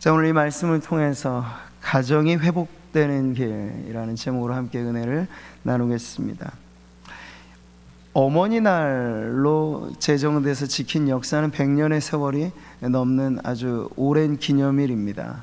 자, 오늘 이 말씀을 통해서 가정이 회복되는 길이라는 제목으로 함께 은혜를 나누겠습니다. 어머니 날로 제정돼서 지킨 역사는 100년의 세월이 넘는 아주 오랜 기념일입니다.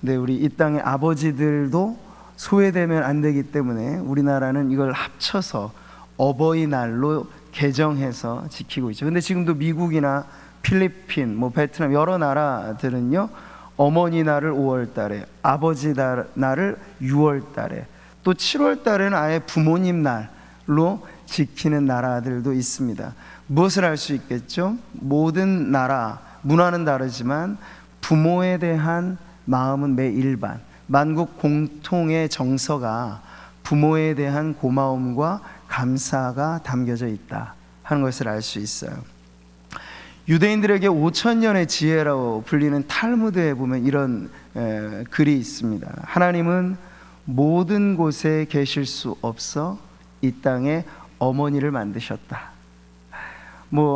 근데 우리 이 땅의 아버지들도 소외되면 안 되기 때문에 우리나라는 이걸 합쳐서 어버이날로 개정해서 지키고 있죠. 근데 지금도 미국이나 필리핀, 베트남 여러 나라들은요, 어머니 날을 5월 달에, 아버지 날을 6월 달에, 또 7월 달에는 아예 부모님 날로 지키는 나라들도 있습니다. 무엇을 알 수 있겠죠? 모든 나라, 문화는 다르지만 부모에 대한 마음은 매일반, 만국 공통의 정서가 부모에 대한 고마움과 감사가 담겨져 있다 하는 것을 알 수 있어요. 유대인들에게 5,000년의 지혜라고 불리는 탈무드에 보면 이런 글이 있습니다. 하나님은 모든 곳에 계실 수 없어 이 땅에 어머니를 만드셨다.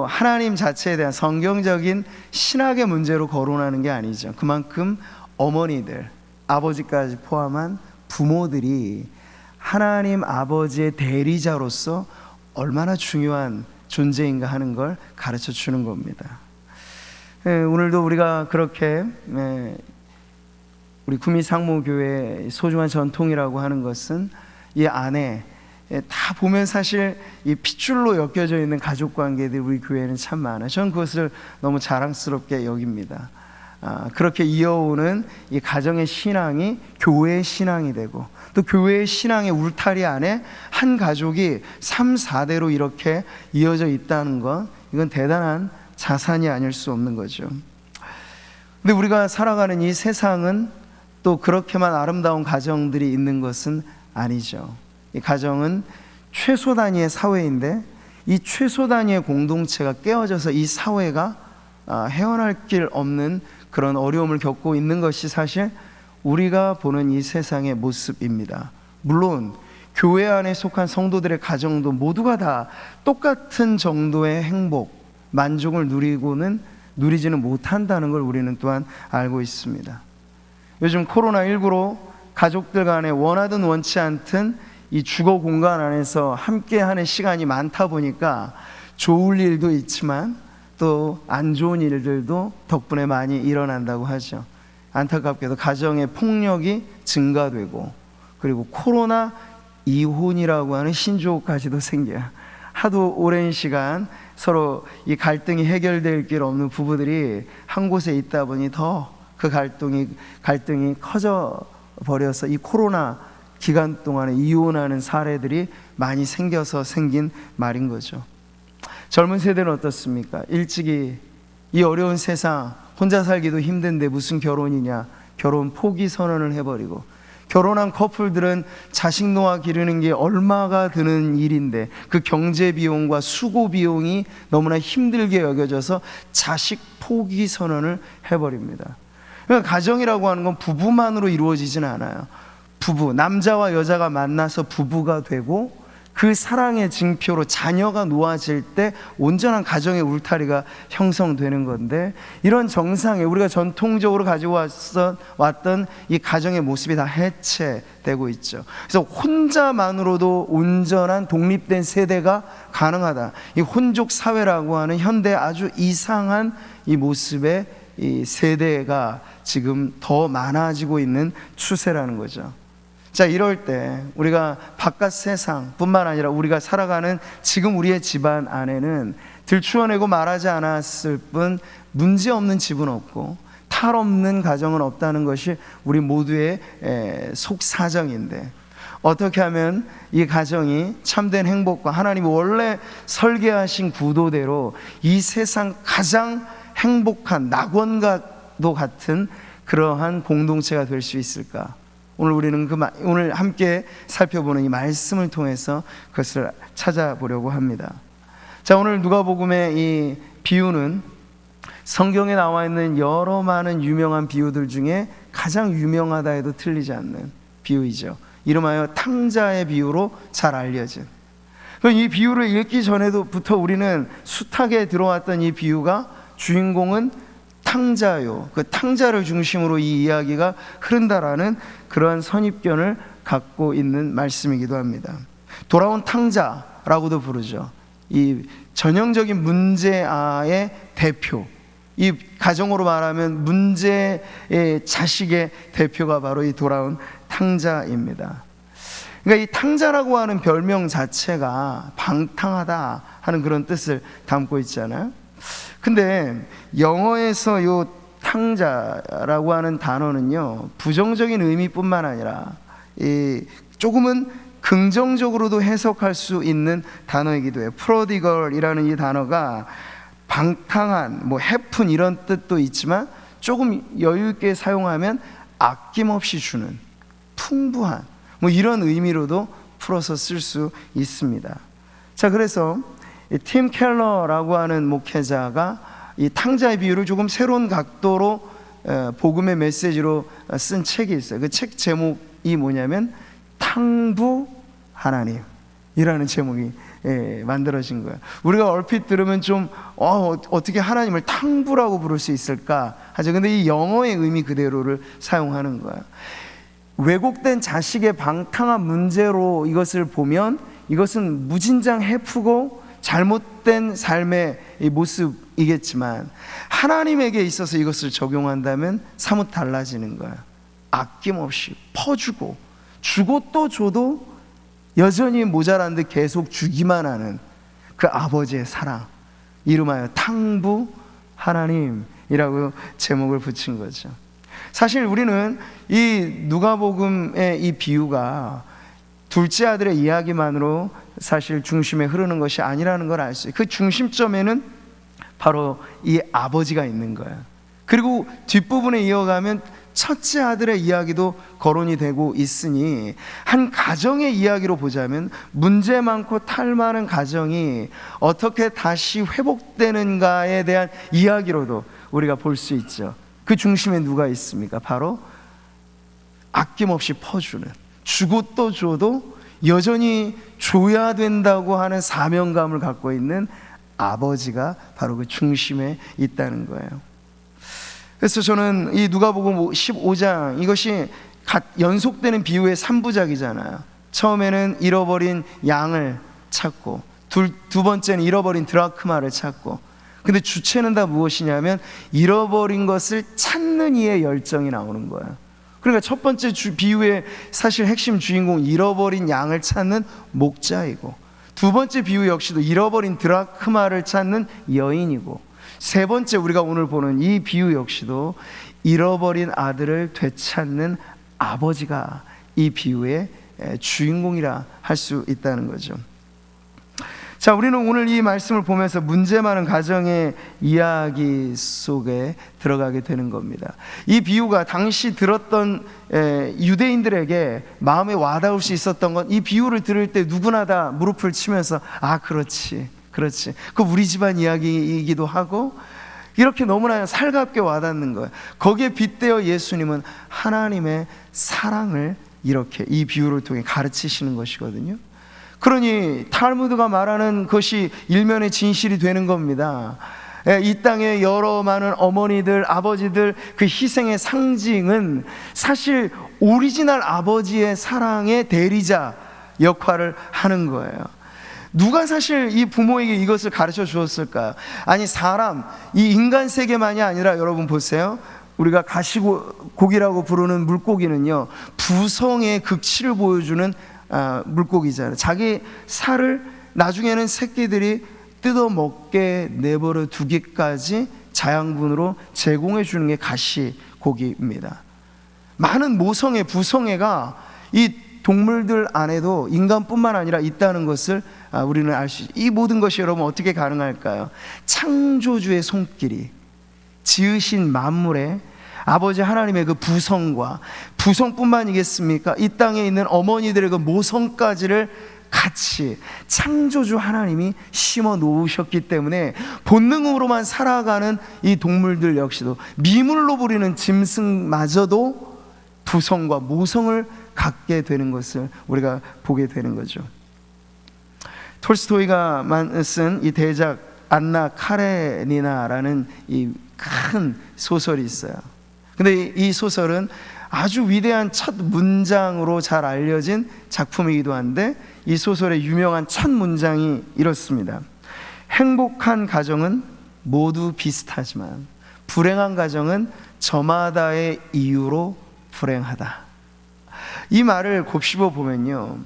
하나님 자체에 대한 성경적인 신학의 문제로 거론하는 게 아니죠. 그만큼 어머니들, 아버지까지 포함한 부모들이 하나님 아버지의 대리자로서 얼마나 중요한 존재인가 하는 걸 가르쳐 주는 겁니다. 오늘도 우리가 그렇게 우리 구미상무교회의 소중한 전통이라고 하는 것은 이 안에 다 보면 사실 이 핏줄로 엮여져 있는 가족 관계들이 우리 교회는 참 많아요. 저는 그것을 너무 자랑스럽게 여깁니다. 그렇게 이어오는 이 가정의 신앙이 교회의 신앙이 되고, 또 교회의 신앙의 울타리 안에 한 가족이 3, 4대로 이렇게 이어져 있다는 것, 이건 대단한 자산이 아닐 수 없는 거죠. 근데 우리가 살아가는 이 세상은 또 그렇게만 아름다운 가정들이 있는 것은 아니죠. 이 가정은 최소 단위의 사회인데, 이 최소 단위의 공동체가 깨어져서 이 사회가 헤어날 길 없는 그런 어려움을 겪고 있는 것이 사실 우리가 보는 이 세상의 모습입니다. 물론 교회 안에 속한 성도들의 가정도 모두가 다 똑같은 정도의 행복, 만족을 누리지는 못한다는 걸 우리는 또한 알고 있습니다. 요즘 코로나19로 가족들 간에 원하든 원치 않든 이 주거 공간 안에서 함께하는 시간이 많다 보니까 좋을 일도 있지만 또 안 좋은 일들도 덕분에 많이 일어난다고 하죠. 안타깝게도 가정의 폭력이 증가되고, 그리고 코로나 이혼이라고 하는 신조어까지도 생겨요. 하도 오랜 시간 서로 이 갈등이 해결될 길 없는 부부들이 한 곳에 있다 보니 더 그 갈등이 커져 버려서 이 코로나 기간 동안에 이혼하는 사례들이 많이 생겨서 생긴 말인 거죠. 젊은 세대는 어떻습니까? 일찍이 이 어려운 세상 혼자 살기도 힘든데 무슨 결혼이냐, 결혼 포기 선언을 해버리고, 결혼한 커플들은 자식 놓아 기르는 게 얼마가 드는 일인데 그 경제 비용과 수고 비용이 너무나 힘들게 여겨져서 자식 포기 선언을 해버립니다. 그러니까 가정이라고 하는 건 부부만으로 이루어지지는 않아요. 남자와 여자가 만나서 부부가 되고, 그 사랑의 징표로 자녀가 놓아질 때 온전한 가정의 울타리가 형성되는 건데, 이런 정상에 우리가 전통적으로 가지고 왔던 이 가정의 모습이 다 해체되고 있죠. 그래서 혼자만으로도 온전한 독립된 세대가 가능하다, 이 혼족 사회라고 하는 현대 아주 이상한 이 모습의 이 세대가 지금 더 많아지고 있는 추세라는 거죠. 자, 이럴 때 우리가 바깥 세상뿐만 아니라 우리가 살아가는 지금 우리의 집안 안에는 들추어내고 말하지 않았을 뿐 문제없는 집은 없고 탈 없는 가정은 없다는 것이 우리 모두의 속사정인데, 어떻게 하면 이 가정이 참된 행복과 하나님이 원래 설계하신 구도대로 이 세상 가장 행복한 낙원과도 같은 그러한 공동체가 될 수 있을까? 오늘 우리는 오늘 함께 살펴보는 이 말씀을 통해서 그것을 찾아보려고 합니다. 자, 오늘 누가복음의 이 비유는 성경에 나와 있는 여러 많은 유명한 비유들 중에 가장 유명하다 해도 틀리지 않는 비유이죠. 이름하여 탕자의 비유로 잘 알려진. 이 비유를 읽기 전에도부터 우리는 숱하게 들어왔던 이 비유가 주인공은 탕자요, 그 탕자를 중심으로 이 이야기가 흐른다라는 그러한 선입견을 갖고 있는 말씀이기도 합니다. 돌아온 탕자라고도 부르죠. 이 전형적인 문제아의 대표, 이 가정으로 말하면 문제의 자식의 대표가 바로 이 돌아온 탕자입니다. 그러니까 이 탕자라고 하는 별명 자체가 방탕하다 하는 그런 뜻을 담고 있잖아요. 근데 영어에서 요 탕자라고 하는 단어는요, 부정적인 의미뿐만 아니라 조금은 긍정적으로도 해석할 수 있는 단어이기도 해요. 프로디걸이라는 이 단어가 방탕한, 해픈 이런 뜻도 있지만 조금 여유 있게 사용하면 아낌없이 주는, 풍부한 이런 의미로도 풀어서 쓸 수 있습니다. 자, 그래서 팀 켈러라고 하는 목회자가 이 탕자의 비유를 조금 새로운 각도로 복음의 메시지로 쓴 책이 있어요. 그 책 제목이 뭐냐면 탕부 하나님이라는 제목이 만들어진 거예요. 우리가 얼핏 들으면 좀 어떻게 하나님을 탕부라고 부를 수 있을까 하죠. 근데 이 영어의 의미 그대로를 사용하는 거예요. 왜곡된 자식의 방탕한 문제로 이것을 보면 이것은 무진장 해프고 잘못된 삶의 모습이겠지만, 하나님에게 있어서 이것을 적용한다면 사뭇 달라지는 거예요. 아낌없이 퍼주고, 주고 또 줘도 여전히 모자란 듯 계속 주기만 하는 그 아버지의 사랑, 이름하여 탕부 하나님이라고 제목을 붙인 거죠. 사실 우리는 이 누가복음의 이 비유가 둘째 아들의 이야기만으로 사실 중심에 흐르는 것이 아니라는 걸 알 수 있어요. 그 중심점에는 바로 이 아버지가 있는 거예요. 그리고 뒷부분에 이어가면 첫째 아들의 이야기도 거론이 되고 있으니, 한 가정의 이야기로 보자면 문제 많고 탈 많은 가정이 어떻게 다시 회복되는가에 대한 이야기로도 우리가 볼 수 있죠. 그 중심에 누가 있습니까? 바로 아낌없이 퍼주는, 주고 또 줘도 여전히 줘야 된다고 하는 사명감을 갖고 있는 아버지가 바로 그 중심에 있다는 거예요. 그래서 저는 이 누가복음 15장, 이것이 연속되는 비유의 3부작이잖아요. 처음에는 잃어버린 양을 찾고, 두 번째는 잃어버린 드라크마를 찾고, 근데 주체는 다 무엇이냐면 잃어버린 것을 찾는 이의 열정이 나오는 거예요. 그러니까 첫 번째 비유의 사실 핵심 주인공, 잃어버린 양을 찾는 목자이고, 두 번째 비유 역시도 잃어버린 드라크마를 찾는 여인이고, 세 번째 우리가 오늘 보는 이 비유 역시도 잃어버린 아들을 되찾는 아버지가 이 비유의 주인공이라 할 수 있다는 거죠. 자, 우리는 오늘 이 말씀을 보면서 문제 많은 가정의 이야기 속에 들어가게 되는 겁니다. 이 비유가 당시 들었던 유대인들에게 마음에 와닿을 수 있었던 건, 이 비유를 들을 때 누구나 다 무릎을 치면서 그렇지 그 우리 집안 이야기이기도 하고, 이렇게 너무나 살갑게 와닿는 거예요. 거기에 빗대어 예수님은 하나님의 사랑을 이렇게 이 비유를 통해 가르치시는 것이거든요. 그러니 탈무드가 말하는 것이 일면의 진실이 되는 겁니다. 이 땅의 여러 많은 어머니들, 아버지들, 그 희생의 상징은 사실 오리지널 아버지의 사랑의 대리자 역할을 하는 거예요. 누가 사실 이 부모에게 이것을 가르쳐 주었을까요? 아니, 이 인간 세계만이 아니라, 여러분 보세요. 우리가 가시고기라고 부르는 물고기는요, 부성의 극치를 보여주는 물고기잖아요. 자기 살을 나중에는 새끼들이 뜯어먹게 내버려 두기까지 자양분으로 제공해 주는 게 가시고기입니다. 많은 모성애, 부성애가 이 동물들 안에도 인간뿐만 아니라 있다는 것을 우리는 알 수 있어요. 이 모든 것이 여러분 어떻게 가능할까요? 창조주의 손길이, 지으신 만물에 아버지 하나님의 그 부성뿐만이겠습니까? 이 땅에 있는 어머니들의 그 모성까지를 같이 창조주 하나님이 심어 놓으셨기 때문에 본능으로만 살아가는 이 동물들 역시도, 미물로 부리는 짐승마저도 부성과 모성을 갖게 되는 것을 우리가 보게 되는 거죠. 톨스토이가 쓴 이 대작 안나 카레니나라는 이 큰 소설이 있어요. 근데 이 소설은 아주 위대한 첫 문장으로 잘 알려진 작품이기도 한데, 이 소설의 유명한 첫 문장이 이렇습니다. 행복한 가정은 모두 비슷하지만 불행한 가정은 저마다의 이유로 불행하다. 이 말을 곱씹어 보면요,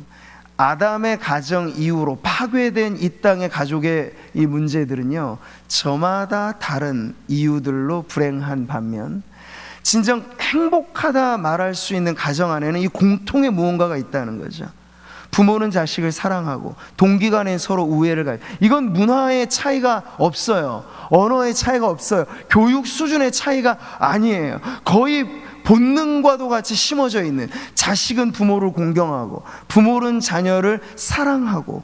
아담의 가정 이후로 파괴된 이 땅의 가족의 이 문제들은요, 저마다 다른 이유들로 불행한 반면 진정 행복하다 말할 수 있는 가정 안에는 이 공통의 무언가가 있다는 거죠. 부모는 자식을 사랑하고 동기 간에 서로 우애를 가요. 이건 문화의 차이가 없어요. 언어의 차이가 없어요. 교육 수준의 차이가 아니에요. 거의 본능과도 같이 심어져 있는, 자식은 부모를 공경하고 부모는 자녀를 사랑하고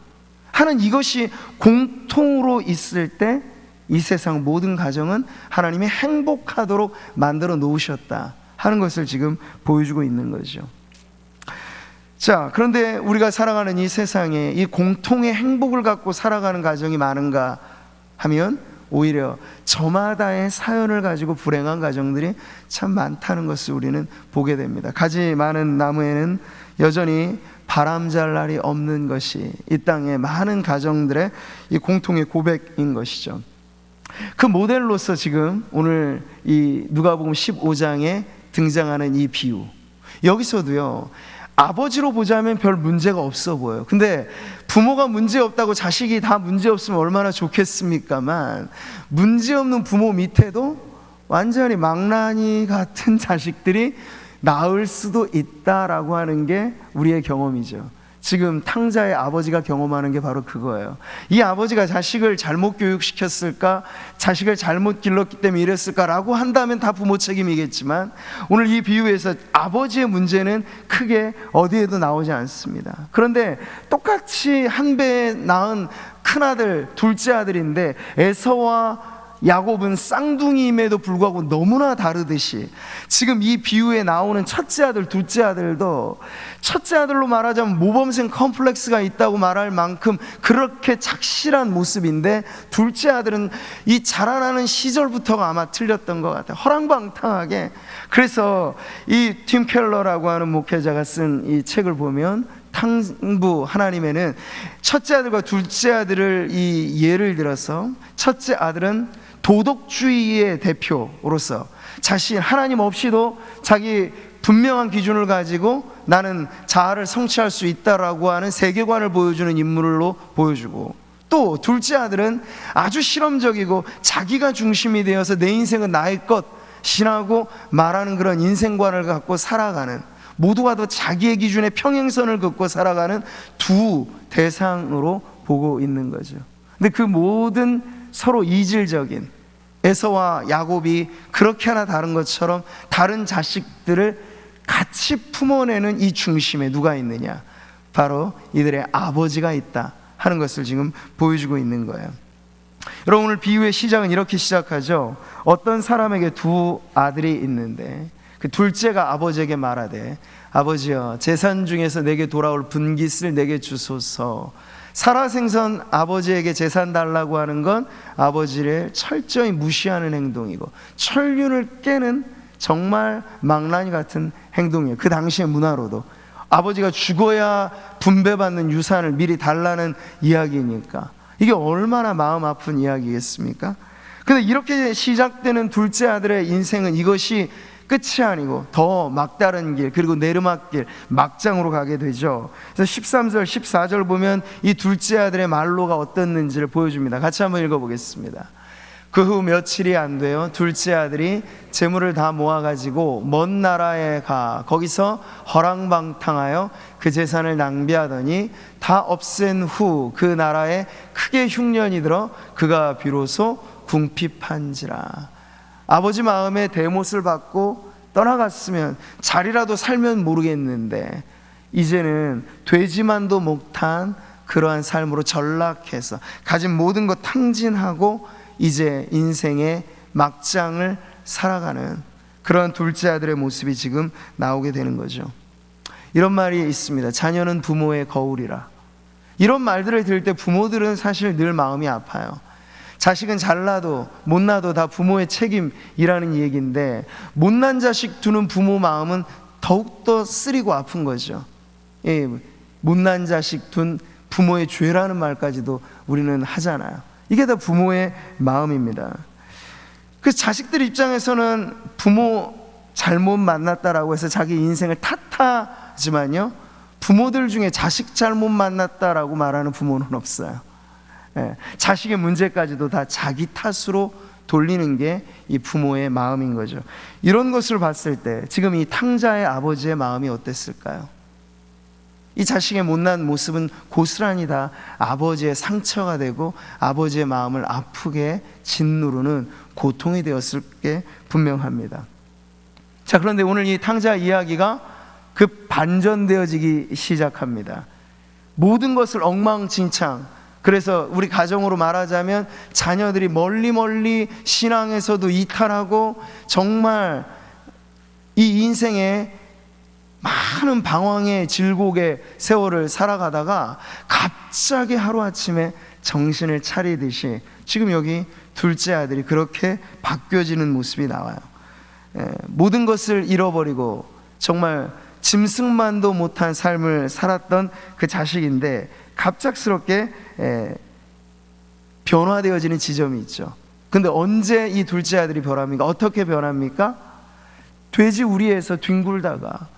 하는 이것이 공통으로 있을 때 이 세상 모든 가정은 하나님이 행복하도록 만들어 놓으셨다 하는 것을 지금 보여주고 있는 거죠. 자, 그런데 우리가 살아가는 이 세상에 이 공통의 행복을 갖고 살아가는 가정이 많은가 하면 오히려 저마다의 사연을 가지고 불행한 가정들이 참 많다는 것을 우리는 보게 됩니다. 가지 많은 나무에는 여전히 바람잘 날이 없는 것이 이 땅의 많은 가정들의 이 공통의 고백인 것이죠. 그 모델로서 지금 오늘 이 누가복음 15장에 등장하는 이 비유, 여기서도요, 아버지로 보자면 별 문제가 없어 보여요. 근데 부모가 문제 없다고 자식이 다 문제 없으면 얼마나 좋겠습니까만, 문제 없는 부모 밑에도 완전히 망나니 같은 자식들이 나을 수도 있다라고 하는 게 우리의 경험이죠. 지금 탕자의 아버지가 경험하는 게 바로 그거예요. 이 아버지가 자식을 잘못 교육시켰을까, 자식을 잘못 길렀기 때문에 이랬을까라고 한다면 다 부모 책임이겠지만, 오늘 이 비유에서 아버지의 문제는 크게 어디에도 나오지 않습니다. 그런데 똑같이 한 배 낳은 큰아들, 둘째 아들인데 에서와 야곱은 쌍둥이임에도 불구하고 너무나 다르듯이 지금 이 비유에 나오는 첫째 아들, 둘째 아들도 첫째 아들로 말하자면 모범생 컴플렉스가 있다고 말할 만큼 그렇게 착실한 모습인데, 둘째 아들은 이 자라나는 시절부터가 아마 틀렸던 것 같아요. 허랑방탕하게. 그래서 이 팀 켈러라고 하는 목회자가 쓴 이 책을 보면 탕부 하나님에는 첫째 아들과 둘째 아들을 이 예를 들어서, 첫째 아들은 도덕주의의 대표로서 자신 하나님 없이도 자기 분명한 기준을 가지고 나는 자아를 성취할 수 있다라고 하는 세계관을 보여주는 인물로 보여주고, 또 둘째 아들은 아주 실험적이고 자기가 중심이 되어서 내 인생은 나의 것이라고 말하는 그런 인생관을 갖고 살아가는, 모두가 다 자기의 기준의 평행선을 긋고 살아가는 두 대상으로 보고 있는 거죠. 근데 그 모든 서로 이질적인 에서와 야곱이 그렇게 하나 다른 것처럼 다른 자식들을 같이 품어내는 이 중심에 누가 있느냐? 바로 이들의 아버지가 있다 하는 것을 지금 보여주고 있는 거예요. 여러분, 오늘 비유의 시작은 이렇게 시작하죠. 어떤 사람에게 두 아들이 있는데 그 둘째가 아버지에게 말하되, 아버지여, 재산 중에서 내게 돌아올 분깃을 내게 주소서. 살아생선 아버지에게 재산 달라고 하는 건 아버지를 철저히 무시하는 행동이고 천륜을 깨는 정말 망나니 같은 행동이에요. 그 당시의 문화로도 아버지가 죽어야 분배받는 유산을 미리 달라는 이야기니까 이게 얼마나 마음 아픈 이야기겠습니까? 근데 이렇게 시작되는 둘째 아들의 인생은 이것이 끝이 아니고 더 막다른 길, 그리고 내르막길, 막장으로 가게 되죠. 그래서 13절, 14절 보면 이 둘째 아들의 말로가 어떻는지를 보여줍니다. 같이 한번 읽어보겠습니다. 그 후 며칠이 안 돼요. 둘째 아들이 재물을 다 모아가지고 먼 나라에 가 거기서 허랑방탕하여 그 재산을 낭비하더니 다 없앤 후 그 나라에 크게 흉년이 들어 그가 비로소 궁핍한지라. 아버지 마음에 대못을 받고 떠나갔으면 자리라도 살면 모르겠는데 이제는 되지만도 못한 그러한 삶으로 전락해서 가진 모든 것 탕진하고 이제 인생의 막장을 살아가는 그런 둘째 아들의 모습이 지금 나오게 되는 거죠. 이런 말이 있습니다. 자녀는 부모의 거울이라. 이런 말들을 들을 때 부모들은 사실 늘 마음이 아파요. 자식은 잘나도 못나도 다 부모의 책임이라는 얘기인데, 못난 자식 두는 부모 마음은 더욱더 쓰리고 아픈 거죠. 예, 못난 자식 둔 부모의 죄라는 말까지도 우리는 하잖아요. 이게 다 부모의 마음입니다. 그래서 자식들 입장에서는 부모 잘못 만났다라고 해서 자기 인생을 탓하지만요, 부모들 중에 자식 잘못 만났다라고 말하는 부모는 없어요. 예, 자식의 문제까지도 다 자기 탓으로 돌리는 게 이 부모의 마음인 거죠. 이런 것을 봤을 때 지금 이 탕자의 아버지의 마음이 어땠을까요? 이 자식의 못난 모습은 고스란히 다 아버지의 상처가 되고 아버지의 마음을 아프게 짓누르는 고통이 되었을 게 분명합니다. 자, 그런데 오늘 이 탕자 이야기가 반전되어지기 시작합니다. 모든 것을 엉망진창, 그래서 우리 가정으로 말하자면 자녀들이 멀리 신앙에서도 이탈하고 정말 이 인생에 많은 방황의 질곡의 세월을 살아가다가 갑자기 하루아침에 정신을 차리듯이 지금 여기 둘째 아들이 그렇게 바뀌어지는 모습이 나와요. 모든 것을 잃어버리고 정말 짐승만도 못한 삶을 살았던 그 자식인데 갑작스럽게 변화되어지는 지점이 있죠. 근데 언제 이 둘째 아들이 변합니까? 어떻게 변합니까? 돼지 우리에서 뒹굴다가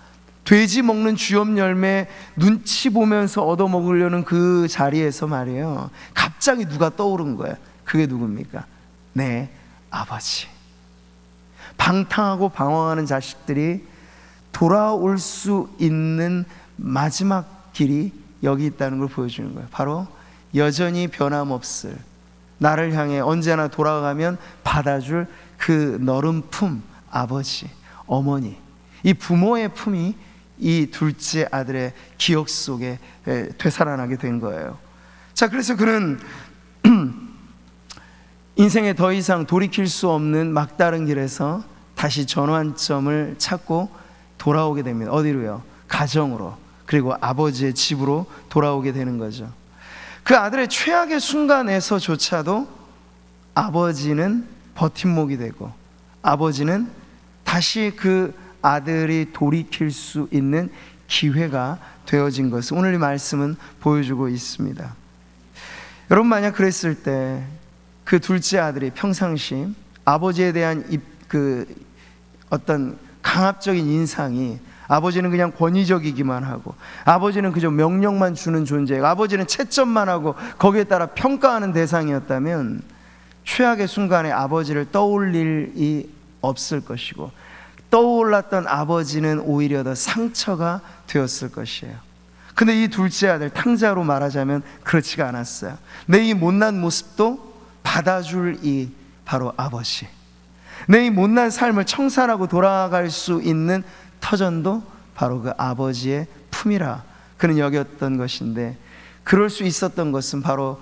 돼지 먹는 쥐염 열매 눈치 보면서 얻어먹으려는 그 자리에서 말이에요, 갑자기 누가 떠오른 거예요. 그게 누굽니까? 내 아버지. 방탕하고 방황하는 자식들이 돌아올 수 있는 마지막 길이 여기 있다는 걸 보여주는 거예요. 바로 여전히 변함없을, 나를 향해 언제나 돌아가면 받아줄 그 너른 품, 아버지, 어머니, 이 부모의 품이 이 둘째 아들의 기억 속에 되살아나게 된 거예요. 자, 그래서 그는 인생에 더 이상 돌이킬 수 없는 막다른 길에서 다시 전환점을 찾고 돌아오게 됩니다. 어디로요? 가정으로, 그리고 아버지의 집으로 돌아오게 되는 거죠. 그 아들의 최악의 순간에서조차도 아버지는 버팀목이 되고 아버지는 다시 그 아들이 돌이킬 수 있는 기회가 되어진 것을 오늘 이 말씀은 보여주고 있습니다. 여러분, 만약 그랬을 때 그 둘째 아들이 평상시 아버지에 대한 어떤 강압적인 인상이, 아버지는 그냥 권위적이기만 하고 아버지는 그저 명령만 주는 존재고 아버지는 채점만 하고 거기에 따라 평가하는 대상이었다면 최악의 순간에 아버지를 떠올릴 일이 없을 것이고 떠올랐던 아버지는 오히려 더 상처가 되었을 것이에요. 근데 이 둘째 아들, 탕자로 말하자면 그렇지가 않았어요. 내 이 못난 모습도 받아줄 이 바로 아버지, 내 이 못난 삶을 청산하고 돌아갈 수 있는 터전도 바로 그 아버지의 품이라 그는 여겼던 것인데, 그럴 수 있었던 것은 바로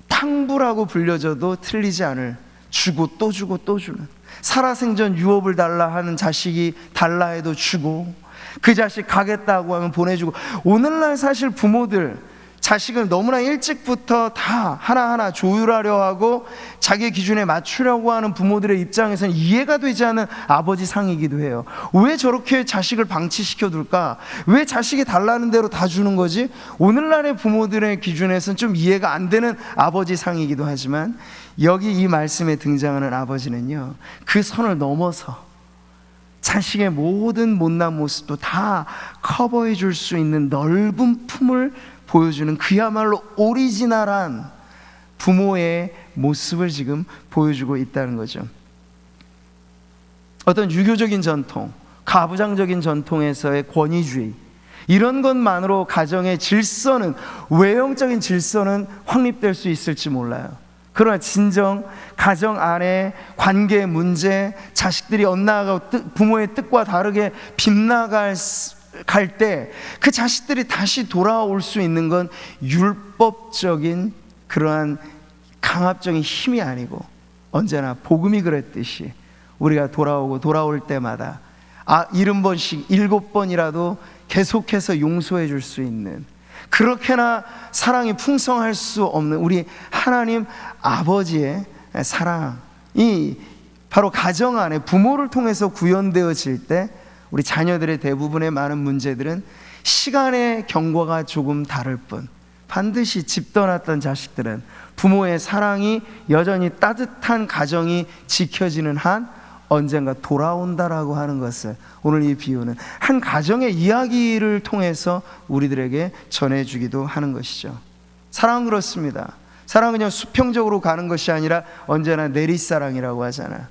탕부라고 불려져도 틀리지 않을, 주고 또 주고 또 주는, 살아생전 유업을 달라 하는 자식이 달라 해도 주고, 그 자식 가겠다고 하면 보내주고. 오늘날 사실 부모들 자식을 너무나 일찍부터 다 하나하나 조율하려 하고 자기 기준에 맞추려고 하는 부모들의 입장에서는 이해가 되지 않는 아버지 상이기도 해요. 왜 저렇게 자식을 방치시켜 둘까? 왜 자식이 달라는 대로 다 주는 거지? 오늘날의 부모들의 기준에서는 좀 이해가 안 되는 아버지 상이기도 하지만, 여기 이 말씀에 등장하는 아버지는요, 그 선을 넘어서 자식의 모든 못난 모습도 다 커버해 줄 수 있는 넓은 품을 보여주는 그야말로 오리지널한 부모의 모습을 지금 보여주고 있다는 거죠. 어떤 유교적인 전통, 가부장적인 전통에서의 권위주의, 이런 것만으로 가정의 질서는, 외형적인 질서는 확립될 수 있을지 몰라요. 그러나 진정 가정 안에 관계 문제, 자식들이 엇나가고 부모의 뜻과 다르게 빗나갈 때 그 자식들이 다시 돌아올 수 있는 건 율법적인 그러한 강압적인 힘이 아니고, 언제나 복음이 그랬듯이 우리가 돌아올 때마다 70번씩 7번이라도 계속해서 용서해 줄 수 있는, 그렇게나 사랑이 풍성할 수 없는 우리 하나님 아버지의 사랑이 바로 가정 안에 부모를 통해서 구현되어질 때 우리 자녀들의 대부분의 많은 문제들은 시간의 경과가 조금 다를 뿐, 반드시 집 떠났던 자식들은 부모의 사랑이 여전히 따뜻한 가정이 지켜지는 한 언젠가 돌아온다라고 하는 것을 오늘 이 비유는 한 가정의 이야기를 통해서 우리들에게 전해주기도 하는 것이죠. 사랑은 그렇습니다. 사랑은 그냥 수평적으로 가는 것이 아니라 언제나 내리사랑이라고 하잖아요.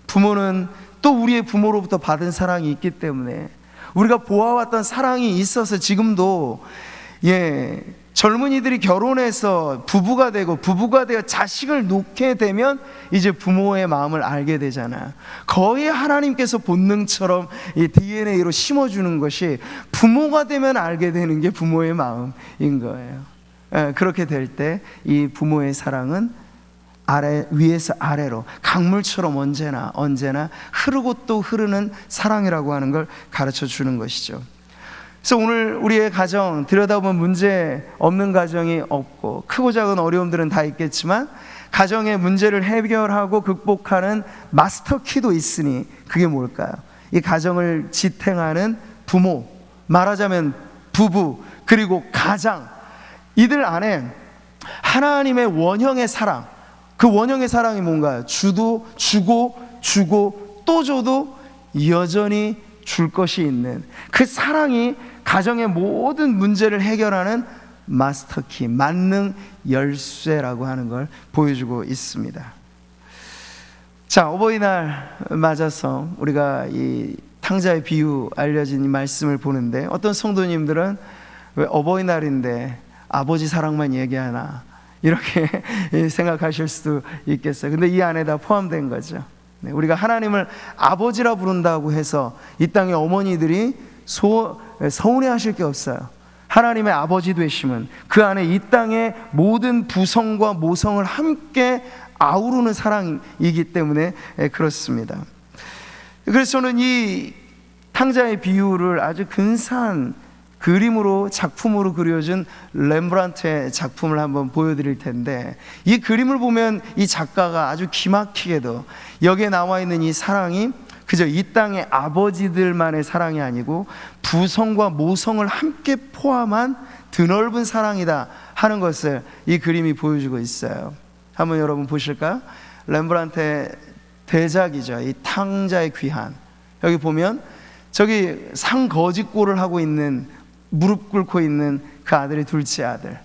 부모는 또 우리의 부모로부터 받은 사랑이 있기 때문에 우리가 보아왔던 사랑이 있어서 지금도 젊은이들이 결혼해서 부부가 되어 자식을 놓게 되면 이제 부모의 마음을 알게 되잖아요. 거의 하나님께서 본능처럼 이 DNA로 심어주는 것이 부모가 되면 알게 되는 게 부모의 마음인 거예요. 그렇게 될 때 이 부모의 사랑은 위에서 아래로 강물처럼 언제나 흐르고 또 흐르는 사랑이라고 하는 걸 가르쳐 주는 것이죠. 그래서 오늘 우리의 가정 들여다보면 문제 없는 가정이 없고 크고 작은 어려움들은 다 있겠지만 가정의 문제를 해결하고 극복하는 마스터 키도 있으니 그게 뭘까요? 이 가정을 지탱하는 부모, 말하자면 부부, 그리고 가장, 이들 안에 하나님의 원형의 사랑, 그 원형의 사랑이 뭔가요? 주고 또 줘도 여전히 줄 것이 있는 그 사랑이 가정의 모든 문제를 해결하는 마스터키, 만능 열쇠라고 하는 걸 보여주고 있습니다. 자, 어버이날 맞아서 우리가 이 탕자의 비유 알려진 이 말씀을 보는데 어떤 성도님들은 왜 어버이날인데 아버지 사랑만 얘기하나 이렇게 생각하실 수도 있겠어요. 근데 이 안에 다 포함된 거죠. 우리가 하나님을 아버지라 부른다고 해서 이 땅의 어머니들이 서운해하실 게 없어요. 하나님의 아버지 되심은 그 안에 이 땅의 모든 부성과 모성을 함께 아우르는 사랑이기 때문에 그렇습니다. 그래서 저는 이 탕자의 비유를 아주 근사한 그림으로, 작품으로 그려준 렘브란트의 작품을 한번 보여드릴 텐데, 이 그림을 보면 이 작가가 아주 기막히게도 여기에 나와 있는 이 사랑이 그저 이 땅의 아버지들만의 사랑이 아니고 부성과 모성을 함께 포함한 드넓은 사랑이다 하는 것을 이 그림이 보여주고 있어요. 한번 여러분 보실까요? 렘브란트의 대작이죠. 이 탕자의 귀한. 여기 보면 저기 상거짓골을 하고 있는, 무릎 꿇고 있는 그 아들의 둘째 아들,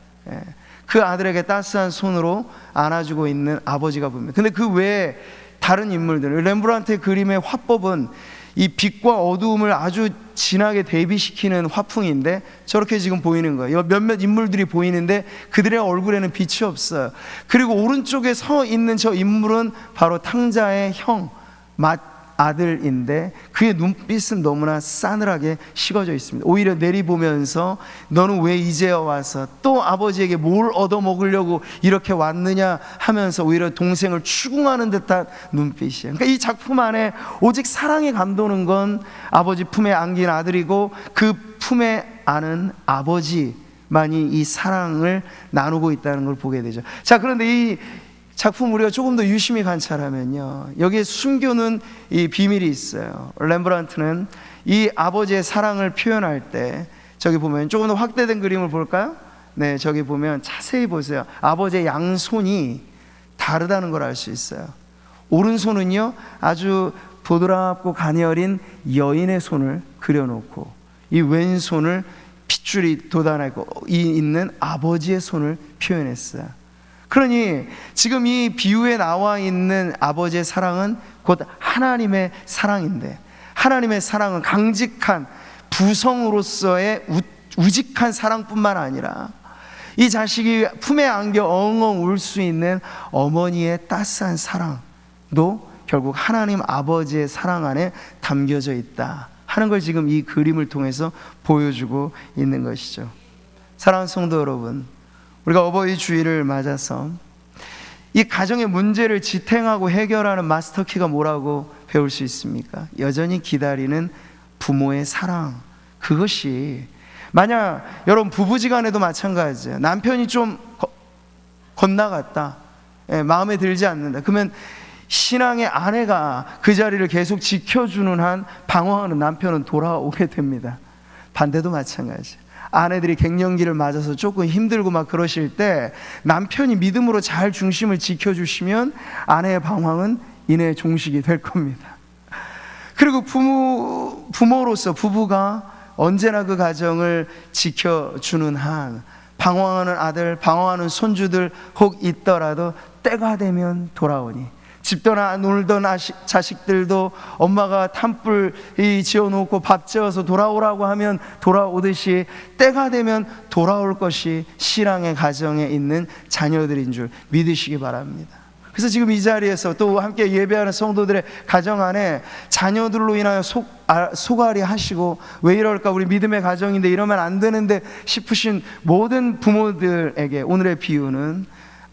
그 아들에게 따스한 손으로 안아주고 있는 아버지가 보입니다. 근데 그 외에 다른 인물들, 렘브란트의 그림의 화법은 이 빛과 어두움을 아주 진하게 대비시키는 화풍인데 저렇게 지금 보이는 거예요. 몇몇 인물들이 보이는데 그들의 얼굴에는 빛이 없어요. 그리고 오른쪽에 서 있는 저 인물은 바로 탕자의 형, 아들인데 그의 눈빛은 너무나 싸늘하게 식어져 있습니다. 오히려 내리보면서 너는 왜 이제야 와서 또 아버지에게 뭘 얻어먹으려고 이렇게 왔느냐 하면서 오히려 동생을 추궁하는 듯한 눈빛이에요. 그러니까 이 작품 안에 오직 사랑에 감도는 건 아버지 품에 안긴 아들이고 그 품에 안은 아버지만이 이 사랑을 나누고 있다는 걸 보게 되죠. 자, 그런데 이 작품 우리가 조금 더 유심히 관찰하면요, 여기에 숨겨놓은 이 비밀이 있어요. 렘브란트는 이 아버지의 사랑을 표현할 때 저기 보면 조금 더 확대된 그림을 볼까요? 네, 저기 보면 자세히 보세요. 아버지의 양손이 다르다는 걸 알 수 있어요. 오른손은요 아주 보드랍고 가녀린 여인의 손을 그려놓고 이 왼손을 핏줄이 돋아나고 있는 아버지의 손을 표현했어요. 그러니 지금 이 비유에 나와 있는 아버지의 사랑은 곧 하나님의 사랑인데, 하나님의 사랑은 강직한 부성으로서의 우직한 사랑뿐만 아니라 이 자식이 품에 안겨 엉엉 울 수 있는 어머니의 따스한 사랑도 결국 하나님 아버지의 사랑 안에 담겨져 있다 하는 걸 지금 이 그림을 통해서 보여주고 있는 것이죠. 사랑하는 성도 여러분, 우리가 어버이 주일을 맞아서 이 가정의 문제를 지탱하고 해결하는 마스터키가 뭐라고 배울 수 있습니까? 여전히 기다리는 부모의 사랑, 그것이 만약 여러분 부부지간에도 마찬가지예요. 남편이 좀 겉나갔다, 마음에 들지 않는다, 그러면 신앙의 아내가 그 자리를 계속 지켜주는 한 방황하는 남편은 돌아오게 됩니다. 반대도 마찬가지. 아내들이 갱년기를 맞아서 조금 힘들고 막 그러실 때 남편이 믿음으로 잘 중심을 지켜주시면 아내의 방황은 이내 종식이 될 겁니다. 그리고 부모로서 부부가 언제나 그 가정을 지켜주는 한 방황하는 아들, 방황하는 손주들 혹 있더라도 때가 되면 돌아오니, 집 떠나 놀던 자식들도 엄마가 탄불 지어놓고 밥 지어서 돌아오라고 하면 돌아오듯이 때가 되면 돌아올 것이 신앙의 가정에 있는 자녀들인 줄 믿으시기 바랍니다. 그래서 지금 이 자리에서 또 함께 예배하는 성도들의 가정 안에 자녀들로 인하여 속앓이 하시고 왜 이럴까, 우리 믿음의 가정인데 이러면 안 되는데 싶으신 모든 부모들에게 오늘의 비유는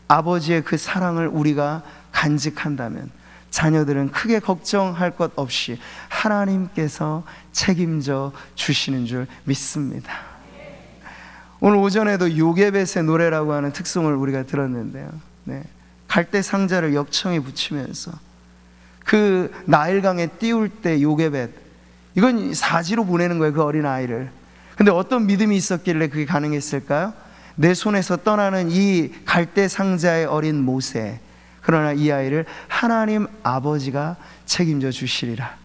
아버지의 그 사랑을 우리가 간직한다면 자녀들은 크게 걱정할 것 없이 하나님께서 책임져 주시는 줄 믿습니다. 오늘 오전에도 요게벳의 노래라고 하는 특송을 우리가 들었는데요, 갈대 상자를 역청에 붙이면서 그 나일강에 띄울 때 요게벳, 이건 사지로 보내는 거예요, 그 어린 아이를. 근데 어떤 믿음이 있었길래 그게 가능했을까요? 내 손에서 떠나는 이 갈대 상자의 어린 모세, 그러나 이 아이를 하나님 아버지가 책임져 주시리라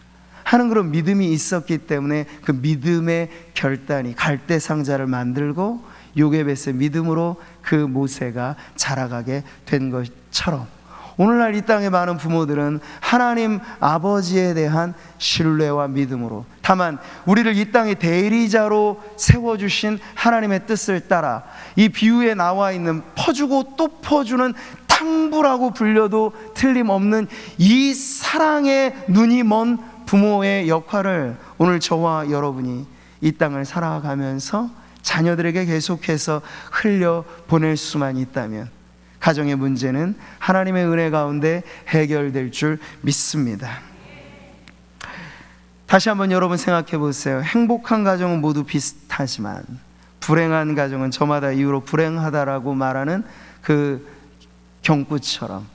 하는 그런 믿음이 있었기 때문에 그 믿음의 결단이 갈대 상자를 만들고 요게벳의 믿음으로 그 모세가 자라가게 된 것처럼, 오늘날 이 땅의 많은 부모들은 하나님 아버지에 대한 신뢰와 믿음으로, 다만 우리를 이 땅의 대리자로 세워주신 하나님의 뜻을 따라 이 비유에 나와 있는 퍼주고 또 퍼주는 탕부라고 불려도 틀림없는 이 사랑의 눈이 먼 부모의 역할을 오늘 저와 여러분이 이 땅을 살아가면서 자녀들에게 계속해서 흘려보낼 수만 있다면 가정의 문제는 하나님의 은혜 가운데 해결될 줄 믿습니다. 다시 한번 여러분 생각해 보세요. 행복한 가정은 모두 비슷하지만 불행한 가정은 저마다 이유로 불행하다라고 말하는 그 경구처럼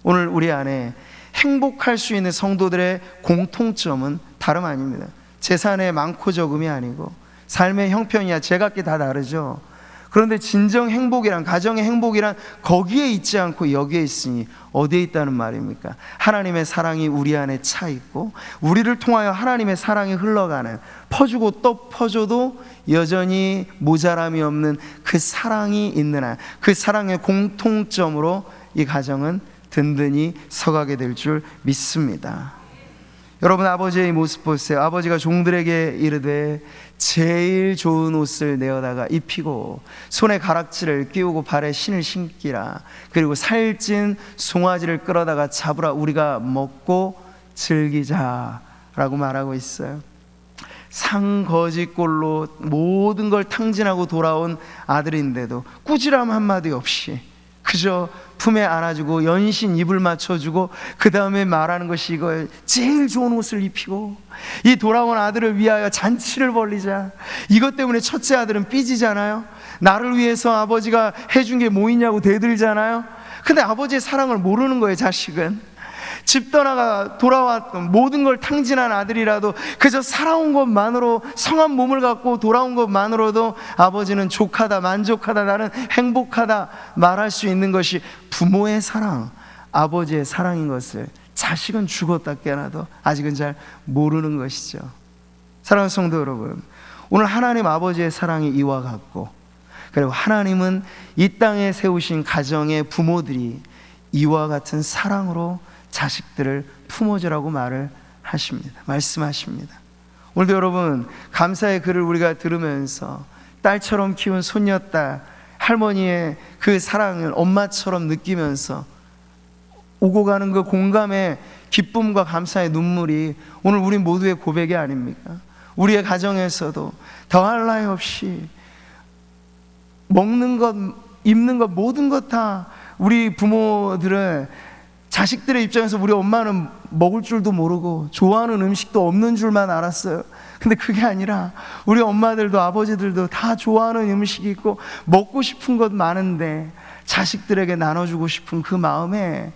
오늘 우리 안에 행복할 수 있는 성도들의 공통점은 다름 아닙니다. 재산의 많고 적음이 아니고 삶의 형편이야 제각기 다 다르죠. 그런데 진정 행복이란, 가정의 행복이란 거기에 있지 않고 여기에 있으니 어디에 있다는 말입니까? 하나님의 사랑이 우리 안에 차 있고 우리를 통하여 하나님의 사랑이 흘러가는, 퍼주고 또 퍼줘도 여전히 모자람이 없는 그 사랑이 있는 한, 그 사랑의 공통점으로 이 가정은 든든히 서가게 될 줄 믿습니다. 여러분, 아버지의 모습 보세요. 아버지가 종들에게 이르되 제일 좋은 옷을 내어다가 입히고 손에 가락지를 끼우고 발에 신을 신기라. 그리고 살찐 송아지를 끌어다가 잡으라. 우리가 먹고 즐기자라고 말하고 있어요. 상거지꼴로 모든 걸 탕진하고 돌아온 아들인데도 꾸지람 한마디 없이 그저 품에 안아주고 연신 입을 맞춰주고 그 다음에 말하는 것이 이거예요. 제일 좋은 옷을 입히고 이 돌아온 아들을 위하여 잔치를 벌리자. 이것 때문에 첫째 아들은 삐지잖아요. 나를 위해서 아버지가 해준 게 뭐 있냐고 대들잖아요. 근데 아버지의 사랑을 모르는 거예요. 자식은 집 떠나가 돌아왔던 모든 걸 탕진한 아들이라도 그저 살아온 것만으로, 성한 몸을 갖고 돌아온 것만으로도 아버지는 족하다, 만족하다, 나는 행복하다 말할 수 있는 것이 부모의 사랑, 아버지의 사랑인 것을 자식은 죽었다 깨어나도 아직은 잘 모르는 것이죠. 사랑하는 성도 여러분, 오늘 하나님 아버지의 사랑이 이와 같고, 그리고 하나님은 이 땅에 세우신 가정의 부모들이 이와 같은 사랑으로 자식들을 품어주라고 말을 하십니다. 말씀하십니다. 오늘도 여러분, 감사의 글을 우리가 들으면서 딸처럼 키운 손녀딸, 할머니의 그 사랑을 엄마처럼 느끼면서 오고 가는 그 공감의 기쁨과 감사의 눈물이 오늘 우리 모두의 고백이 아닙니까? 우리의 가정에서도 더할 나위 없이 먹는 것, 입는 것, 모든 것 다 우리 부모들은 자식들의 입장에서 우리 엄마는 먹을 줄도 모르고 좋아하는 음식도 없는 줄만 알았어요. 근데 그게 아니라 우리 엄마들도 아버지들도 다 좋아하는 음식이 있고 먹고 싶은 것 많은데 자식들에게 나눠주고 싶은 그 마음에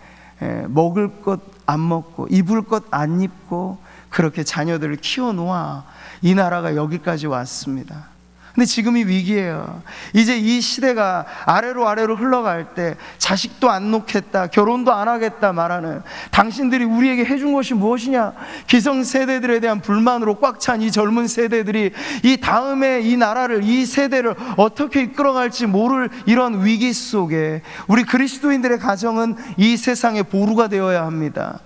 먹을 것 안 먹고 입을 것 안 입고 그렇게 자녀들을 키워놓아 이 나라가 여기까지 왔습니다. 근데 지금이 위기예요. 이제 이 시대가 아래로 흘러갈 때 자식도 안 놓겠다, 결혼도 안 하겠다 말하는, 당신들이 우리에게 해준 것이 무엇이냐, 기성세대들에 대한 불만으로 꽉 찬 이 젊은 세대들이 이 다음에 이 나라를, 이 세대를 어떻게 이끌어갈지 모를 이런 위기 속에 우리 그리스도인들의 가정은 이 세상의 보루가 되어야 합니다.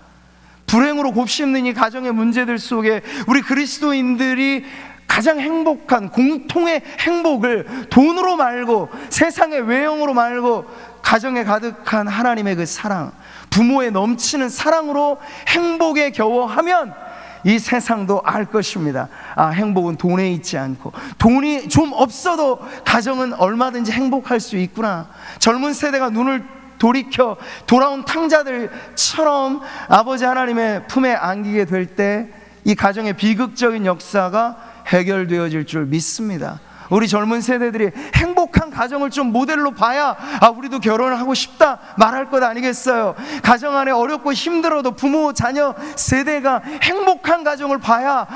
불행으로 곱씹는 이 가정의 문제들 속에 우리 그리스도인들이 가장 행복한 공통의 행복을 돈으로 말고 세상의 외형으로 말고 가정에 가득한 하나님의 그 사랑, 부모의 넘치는 사랑으로 행복에 겨워하면 이 세상도 알 것입니다. 아, 행복은 돈에 있지 않고, 돈이 좀 없어도 가정은 얼마든지 행복할 수 있구나. 젊은 세대가 눈을 돌이켜 돌아온 탕자들처럼 아버지 하나님의 품에 안기게 될 때 이 가정의 비극적인 역사가 해결되어질 줄 믿습니다. 우리 젊은 세대들이 행복한 가정을 좀 모델로 봐야 우리도 결혼을 하고 싶다 말할 것 아니겠어요? 가정 안에 어렵고 힘들어도 부모 자녀 세대가 행복한 가정을 봐야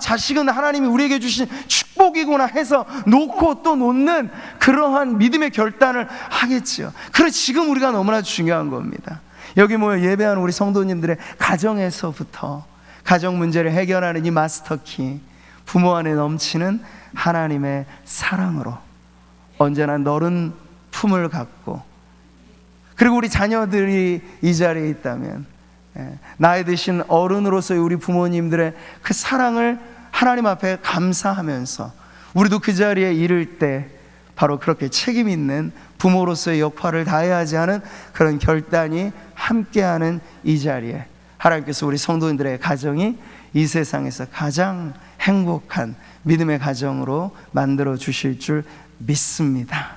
자식은 하나님이 우리에게 주신 축복이구나 해서 놓고 또 놓는 그러한 믿음의 결단을 하겠지요. 그래, 지금 우리가 너무나 중요한 겁니다. 여기 모여 예배하는 우리 성도님들의 가정에서부터 가정 문제를 해결하는 이 마스터키, 부모 안에 넘치는 하나님의 사랑으로 언제나 너른 품을 갖고, 그리고 우리 자녀들이 이 자리에 있다면 나이 드신 어른으로서의 우리 부모님들의 그 사랑을 하나님 앞에 감사하면서 우리도 그 자리에 이를 때 바로 그렇게 책임 있는 부모로서의 역할을 다해야 하지 않은 그런 결단이 함께하는 이 자리에 하나님께서 우리 성도님들의 가정이 이 세상에서 가장 행복한 믿음의 가정으로 만들어 주실 줄 믿습니다.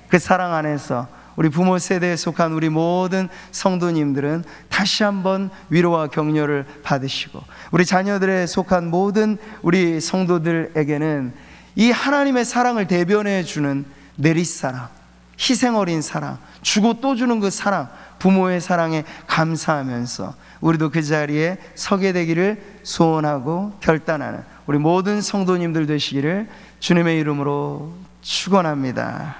그 사랑 안에서 우리 부모 세대에 속한 우리 모든 성도님들은 다시 한번 위로와 격려를 받으시고, 우리 자녀들에 속한 모든 우리 성도들에게는 이 하나님의 사랑을 대변해 주는 내리사랑, 희생 어린 사랑, 주고 또 주는 그 사랑, 부모의 사랑에 감사하면서 우리도 그 자리에 서게 되기를 소원하고 결단하는 우리 모든 성도님들 되시기를 주님의 이름으로 축원합니다.